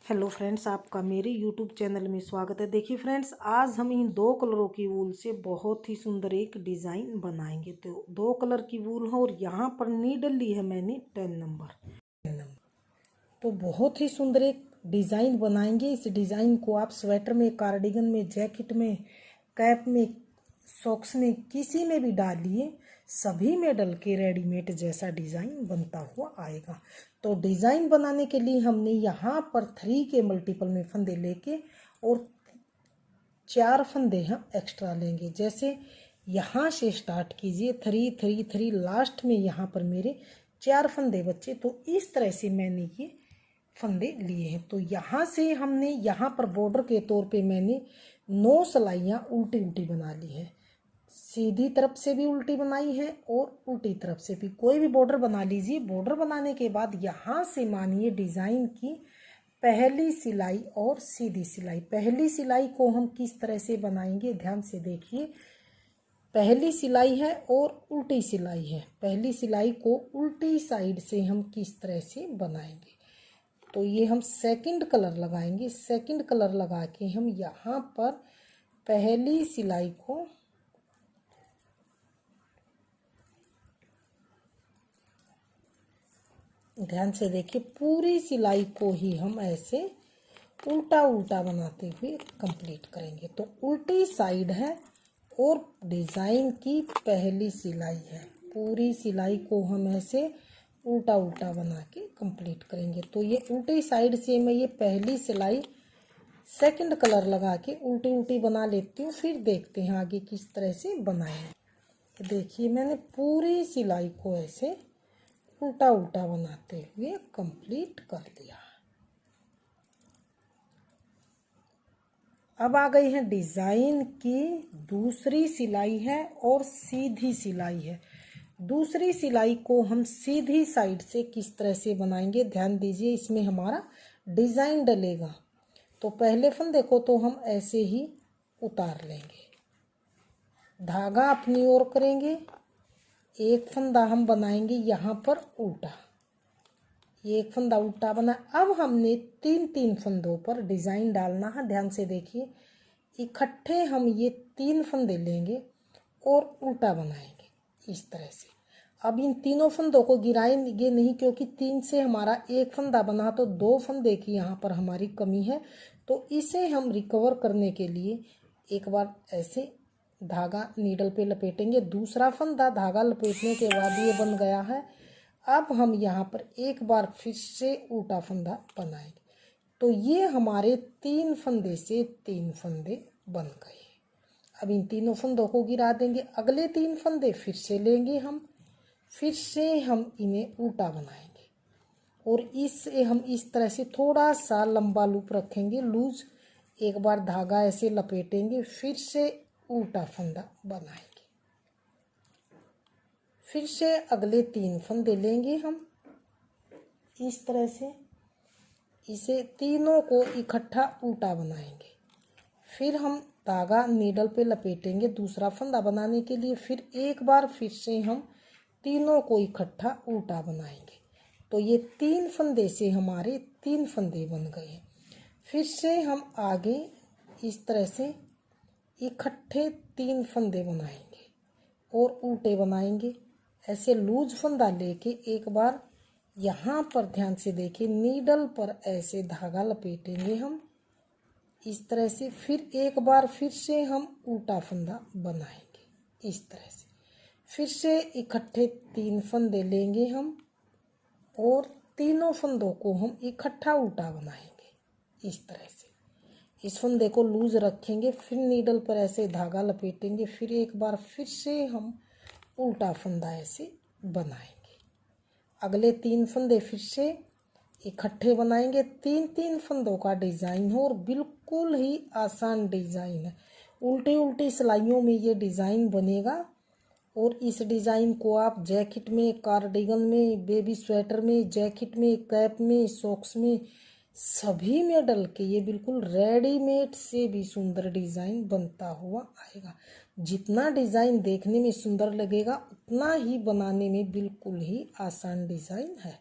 Hello friends, आपका मेरे YouTube channel में स्वागत है। देखिए फ्रेंड्स, आज हम इन दो कलरों की वूल से बहुत ही सुंदर एक डिज़ाइन बनाएंगे। तो दो कलर की वूल है और यहाँ पर नीडल ली है मैंने 10 नंबर। तो बहुत ही सुंदर एक डिज़ाइन बनाएंगे। इस डिज़ाइन को आप स्वेटर में, कार्डिगन में, जैकेट में, कैप में, सॉक्स में, किसी में भी डालिए, सभी में डल के रेडीमेड जैसा डिज़ाइन बनता हुआ आएगा। तो डिज़ाइन बनाने के लिए हमने यहाँ पर 3 के मल्टीपल में फंदे लेके और 4 फंदे हम एक्स्ट्रा लेंगे। जैसे यहाँ से स्टार्ट कीजिए 3 3 3, लास्ट में यहाँ पर मेरे 4 फंदे बच्चे। तो इस तरह से मैंने ये फंदे लिए हैं। तो यहाँ से हमने यहाँ पर बॉर्डर के तौर पे मैंने 9 सिलाइयाँ उल्टी उल्टी बना ली है। सीधी तरफ से भी उल्टी बनाई है और उल्टी तरफ से भी, कोई भी बॉर्डर बना लीजिए। बॉर्डर बनाने के बाद यहाँ से मानिए डिज़ाइन की पहली सिलाई और सीधी सिलाई। पहली सिलाई को हम किस तरह से बनाएंगे, ध्यान से देखिए। पहली सिलाई है और उल्टी सिलाई है। पहली सिलाई को उल्टी साइड से हम किस तरह से बनाएंगे, तो ये हम सेकंड कलर लगाएंगे। सेकंड कलर लगा के हम यहाँ पर पहली सिलाई को ध्यान से देखिए, पूरी सिलाई को ही हम ऐसे उल्टा उल्टा बनाते हुए कंप्लीट करेंगे। तो उल्टी साइड है और डिज़ाइन की पहली सिलाई है। पूरी सिलाई को हम ऐसे उल्टा उल्टा बना के कंप्लीट करेंगे। तो ये उल्टी साइड से मैं ये पहली सिलाई सेकंड कलर लगा के उल्टी उल्टी बना लेती हूँ। फिर देखते हैं आगे किस तरह से बनाएंगे। देखिए, मैंने पूरी सिलाई को ऐसे उल्टा उल्टा बनाते हुए कंप्लीट कर दिया। अब आ गई है डिज़ाइन की दूसरी सिलाई है और सीधी सिलाई है। दूसरी सिलाई को हम सीधी साइड से किस तरह से बनाएंगे, ध्यान दीजिए। इसमें हमारा डिज़ाइन डलेगा। तो पहले फंदे को तो हम ऐसे ही उतार लेंगे, धागा अपनी ओर करेंगे, एक फंदा हम बनाएंगे यहाँ पर उल्टा, एक फंदा उल्टा बना। अब हमने 3 फंदों पर डिज़ाइन डालना है। ध्यान से देखिए, इकट्ठे हम ये 3 फंदे लेंगे और उल्टा बनाएंगे इस तरह से। अब इन तीनों फंदों को गिराएंगे नहीं, क्योंकि 3 से हमारा एक फंदा बना तो 2 फंदे की यहाँ पर हमारी कमी है। तो इसे हम रिकवर करने के लिए एक बार ऐसे धागा नीडल पे लपेटेंगे। दूसरा फंदा धागा लपेटने के बाद ये बन गया है। अब हम यहाँ पर एक बार फिर से उल्टा फंदा बनाएंगे। तो ये हमारे 3 फंदे से 3 फंदे बन गए। अब इन तीनों फंदों को गिरा देंगे। अगले 3 फंदे फिर से लेंगे हम, फिर से हम इन्हें उल्टा बनाएंगे और इससे हम इस तरह से थोड़ा सा लंबा लूप रखेंगे, लूज। एक बार धागा ऐसे लपेटेंगे, फिर से उल्टा फंदा बनाएंगे, फिर से अगले 3 फंदे लेंगे हम इस तरह से। इसे तीनों को इकट्ठा उल्टा बनाएंगे, फिर हम धागा नीडल पे लपेटेंगे दूसरा फंदा बनाने के लिए। फिर एक बार फिर से हम तीनों को इकट्ठा उल्टा बनाएंगे। तो ये 3 फंदे से हमारे 3 फंदे बन गए। फिर से हम आगे इस तरह से इकट्ठे 3 फंदे बनाएंगे और उल्टे बनाएंगे। ऐसे लूज फंदा लेके एक बार यहाँ पर ध्यान से देखिए, नीडल पर ऐसे धागा लपेटेंगे हम इस तरह से। फिर एक बार फिर से हम उल्टा फंदा बनाएंगे इस तरह से। फिर से इकट्ठे 3 फंदे लेंगे हम और तीनों फंदों को हम इकट्ठा उल्टा बनाएंगे इस तरह से। इस फंदे को लूज रखेंगे, फिर नीडल पर ऐसे धागा लपेटेंगे, फिर एक बार फिर से हम उल्टा फंदा ऐसे बनाएंगे। अगले 3 फंदे फिर से इकट्ठे बनाएंगे। 3 फंदों का डिज़ाइन है और बिल्कुल ही आसान डिज़ाइन है। उल्टी उल्टी सिलाइयों में ये डिज़ाइन बनेगा और इस डिज़ाइन को आप जैकेट में, कार्डिगन में, बेबी स्वेटर में, जैकेट में, कैप में, सॉक्स में, सभी में डल के ये बिल्कुल रेडीमेड से भी सुंदर डिज़ाइन बनता हुआ आएगा। जितना डिज़ाइन देखने में सुंदर लगेगा उतना ही बनाने में बिल्कुल ही आसान डिज़ाइन है।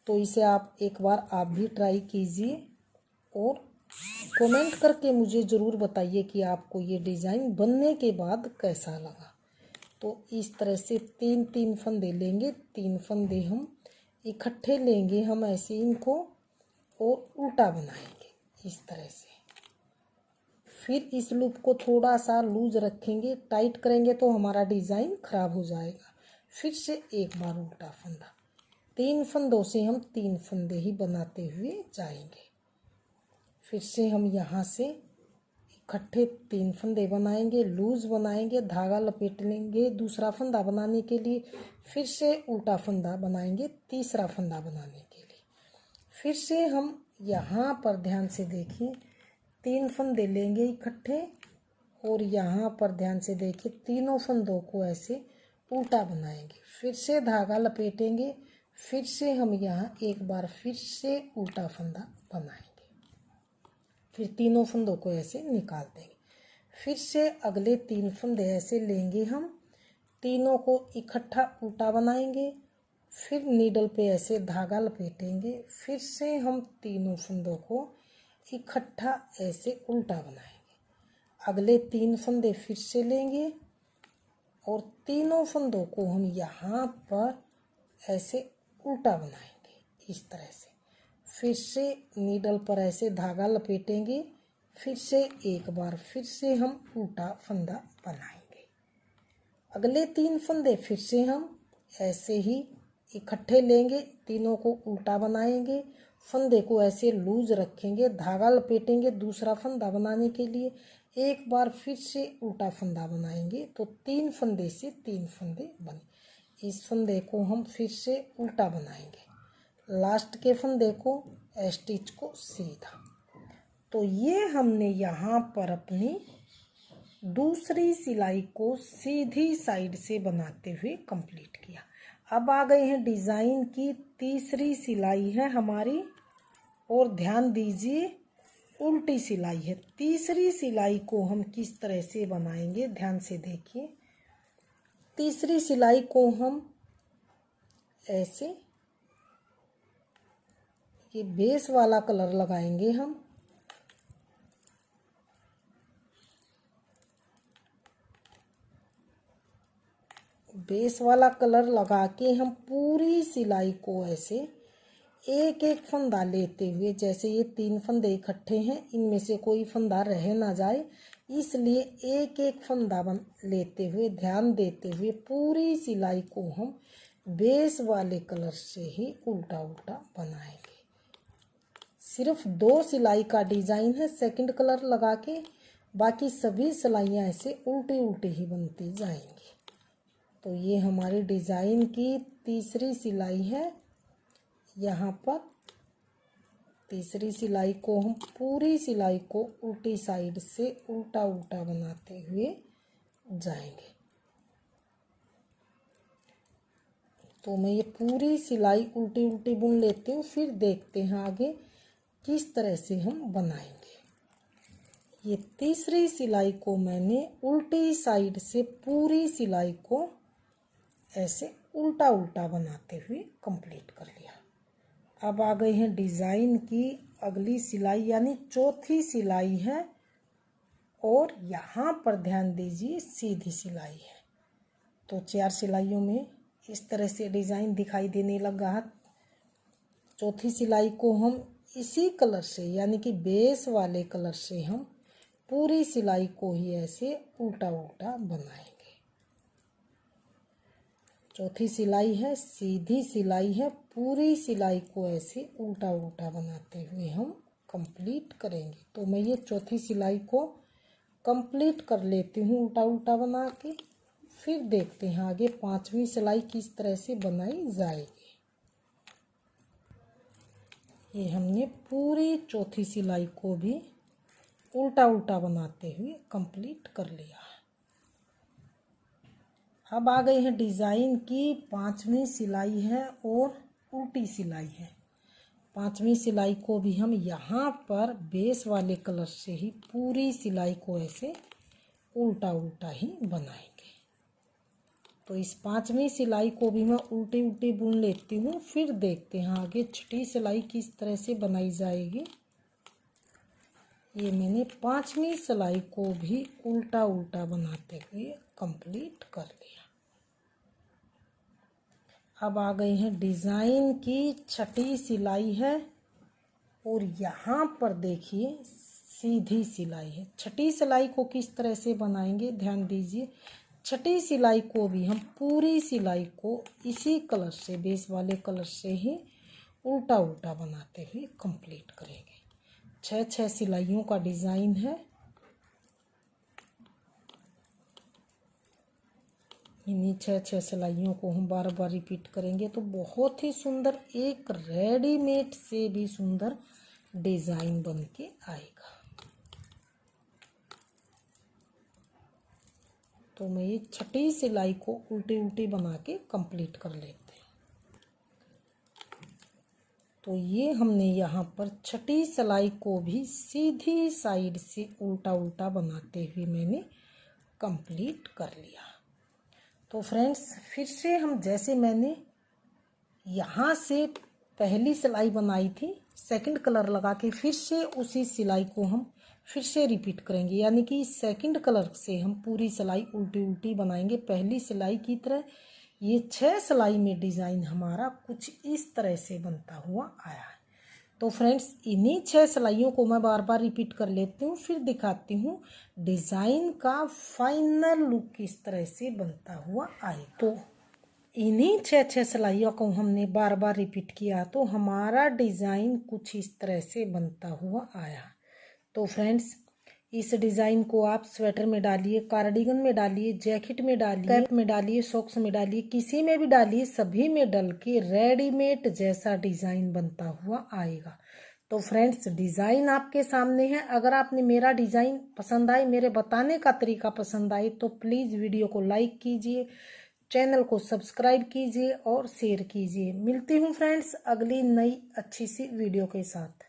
तो इसे आप एक बार आप भी ट्राई कीजिए और कमेंट करके मुझे ज़रूर बताइए कि आपको ये डिज़ाइन बनने के बाद कैसा लगा। तो इस तरह से 3 फंदे लेंगे, 3 फंदे हम इकट्ठे लेंगे हम ऐसे इनको और उल्टा बनाएंगे इस तरह से। फिर इस लूप को थोड़ा सा लूज रखेंगे, टाइट करेंगे तो हमारा डिज़ाइन खराब हो जाएगा। फिर से एक बार उल्टा फंदा, 3 फंदों से हम 3 फंदे ही बनाते हुए जाएंगे। फिर से हम यहाँ से इकट्ठे 3 फंदे बनाएंगे, लूज बनाएंगे, धागा लपेट लेंगे दूसरा फंदा बनाने के लिए। फिर से उल्टा फंदा बनाएंगे तीसरा फंदा बनाने के लिए। फिर से हम यहाँ पर ध्यान से देखिए 3 फंदे लेंगे इकट्ठे और यहाँ पर ध्यान से देखिए तीनों फंदों को ऐसे उल्टा बनाएंगे। फिर से धागा लपेटेंगे, फिर से हम यहाँ एक बार फिर से उल्टा फंदा बनाएंगे। फिर तीनों फंदों को ऐसे निकाल देंगे। फिर से अगले 3 फंदे ऐसे लेंगे, हम तीनों को इकट्ठा उल्टा बनाएंगे। फिर नीडल पे ऐसे धागा लपेटेंगे। फिर से हम तीनों फंदों को इकट्ठा ऐसे उल्टा बनाएंगे। अगले 3 फंदे फिर से लेंगे और तीनों फंदों को हम यहाँ पर ऐसे उल्टा बनाएंगे इस तरह से। फिर से नीडल पर ऐसे धागा लपेटेंगे। फिर से एक बार फिर से हम उल्टा फंदा बनाएंगे। अगले 3 फंदे फिर से हम ऐसे ही इकट्ठे लेंगे, तीनों को उल्टा बनाएंगे। फंदे को ऐसे लूज रखेंगे, धागा लपेटेंगे दूसरा फंदा बनाने के लिए। एक बार फिर से उल्टा फंदा बनाएंगे तो 3 फंदे से 3 फंदे बने। इस फंदे को हम फिर से उल्टा बनाएंगे, लास्ट के फंदे को स्टिच को सीधा। तो ये हमने यहाँ पर अपनी दूसरी सिलाई को सीधी साइड से बनाते हुए कंप्लीट किया। अब आ गए हैं डिज़ाइन की तीसरी सिलाई है हमारी, और ध्यान दीजिए उल्टी सिलाई है। तीसरी सिलाई को हम किस तरह से बनाएंगे ध्यान से देखिए। तीसरी सिलाई को हम ऐसे ये बेस वाला कलर लगाएंगे, हम बेस वाला कलर लगा के हम पूरी सिलाई को ऐसे एक एक फंदा लेते हुए, जैसे ये 3 फंदे इकट्ठे हैं इनमें से कोई फंदा रह ना जाए, इसलिए एक एक फंदा लेते हुए ध्यान देते हुए पूरी सिलाई को हम बेस वाले कलर से ही उल्टा उल्टा बनाएंगे। सिर्फ 2 सिलाई का डिज़ाइन है सेकंड कलर लगा के, बाकी सभी सिलाइयाँ ऐसे उल्टी उल्टी ही बनती जाएंगी। तो ये हमारी डिज़ाइन की तीसरी सिलाई है। यहाँ पर तीसरी सिलाई को हम पूरी सिलाई को उल्टी साइड से उल्टा उल्टा बनाते हुए जाएंगे। तो मैं ये पूरी सिलाई उल्टी उल्टी बुन लेती हूँ, फिर देखते हैं आगे किस तरह से हम बनाएंगे। ये तीसरी सिलाई को मैंने उल्टी साइड से पूरी सिलाई को ऐसे उल्टा उल्टा बनाते हुए कंप्लीट कर लिया। अब आ गई है डिज़ाइन की अगली सिलाई, यानी चौथी सिलाई है, और यहाँ पर ध्यान दीजिए सीधी सिलाई है। तो 4 सिलाइयों में इस तरह से डिज़ाइन दिखाई देने लगा है। चौथी सिलाई को हम इसी कलर से, यानी कि बेस वाले कलर से हम पूरी सिलाई को ही ऐसे उल्टा उल्टा बनाएंगे। चौथी सिलाई है, सीधी सिलाई है, पूरी सिलाई को ऐसे उल्टा उल्टा बनाते हुए हम कंप्लीट करेंगे। तो मैं ये चौथी सिलाई को कंप्लीट कर लेती हूँ उल्टा उल्टा बना के, फिर देखते हैं आगे 5वीं सिलाई किस तरह से बनाई जाएगी। ये हमने पूरी चौथी सिलाई को भी उल्टा उल्टा बनाते हुए कंप्लीट कर लिया। अब आ गई है डिज़ाइन की 5वीं सिलाई है और उल्टी सिलाई है। 5वीं सिलाई को भी हम यहाँ पर बेस वाले कलर से ही पूरी सिलाई को ऐसे उल्टा उल्टा ही बनाएंगे। तो इस 5वीं सिलाई को भी मैं उल्टी उल्टी बुन लेती हूँ। फिर देखते हैं आगे 6ठी सिलाई किस तरह से बनाई जाएगी। ये मैंने 5वीं सिलाई को भी उल्टा उल्टा बनाते हुए कंप्लीट कर लिया। अब आ गई है डिज़ाइन की 6ठी सिलाई है और यहाँ पर देखिए सीधी सिलाई है। 6ठी सिलाई को किस तरह से बनाएंगे ध्यान दीजिए। 6ठी सिलाई को भी हम पूरी सिलाई को इसी कलर से, बेस वाले कलर से ही उल्टा उल्टा बनाते हुए कंप्लीट करेंगे। 6 सिलाइयों का डिज़ाइन है। इन्हीं 6 सिलाइयों को हम बार बार रिपीट करेंगे तो बहुत ही सुंदर एक रेडीमेड से भी सुंदर डिज़ाइन बन के आएगा। तो मैं ये 6ठी सिलाई को उल्टी उल्टी बना के कंप्लीट कर लेते हैं। तो ये हमने यहाँ पर 6ठी सिलाई को भी सीधी साइड से उल्टा उल्टा बनाते हुए मैंने कंप्लीट कर लिया। तो फ्रेंड्स फिर से हम जैसे मैंने यहाँ से पहली सिलाई बनाई थी, सेकंड कलर लगा के फिर से उसी सिलाई को हम फिर से रिपीट करेंगे। यानी कि सेकंड कलर से हम पूरी सिलाई उल्टी उल्टी बनाएंगे पहली सिलाई की तरह। ये 6 सिलाई में डिज़ाइन हमारा कुछ इस तरह से बनता हुआ आया है। तो फ्रेंड्स इन्हीं 6 सिलाइयों को मैं बार बार रिपीट कर लेती हूँ, फिर दिखाती हूँ डिज़ाइन का फाइनल लुक किस तरह से बनता हुआ आए। तो इन्हीं 6 सिलाइयों को हमने बार बार रिपीट किया तो हमारा डिज़ाइन कुछ इस तरह से बनता हुआ आया। तो फ्रेंड्स इस डिज़ाइन को आप स्वेटर में डालिए, कार्डिगन में डालिए, जैकेट में डालिए, कैप में डालिए, सॉक्स में डालिए, किसी में भी डालिए, सभी में डल के रेडीमेड जैसा डिज़ाइन बनता हुआ आएगा। तो फ्रेंड्स डिज़ाइन आपके सामने है। अगर आपने मेरा डिज़ाइन पसंद आए, मेरे बताने का तरीका पसंद आए तो प्लीज़ वीडियो को लाइक कीजिए, चैनल को सब्सक्राइब कीजिए और शेयर कीजिए। मिलती हूँ फ्रेंड्स अगली नई अच्छी सी वीडियो के साथ।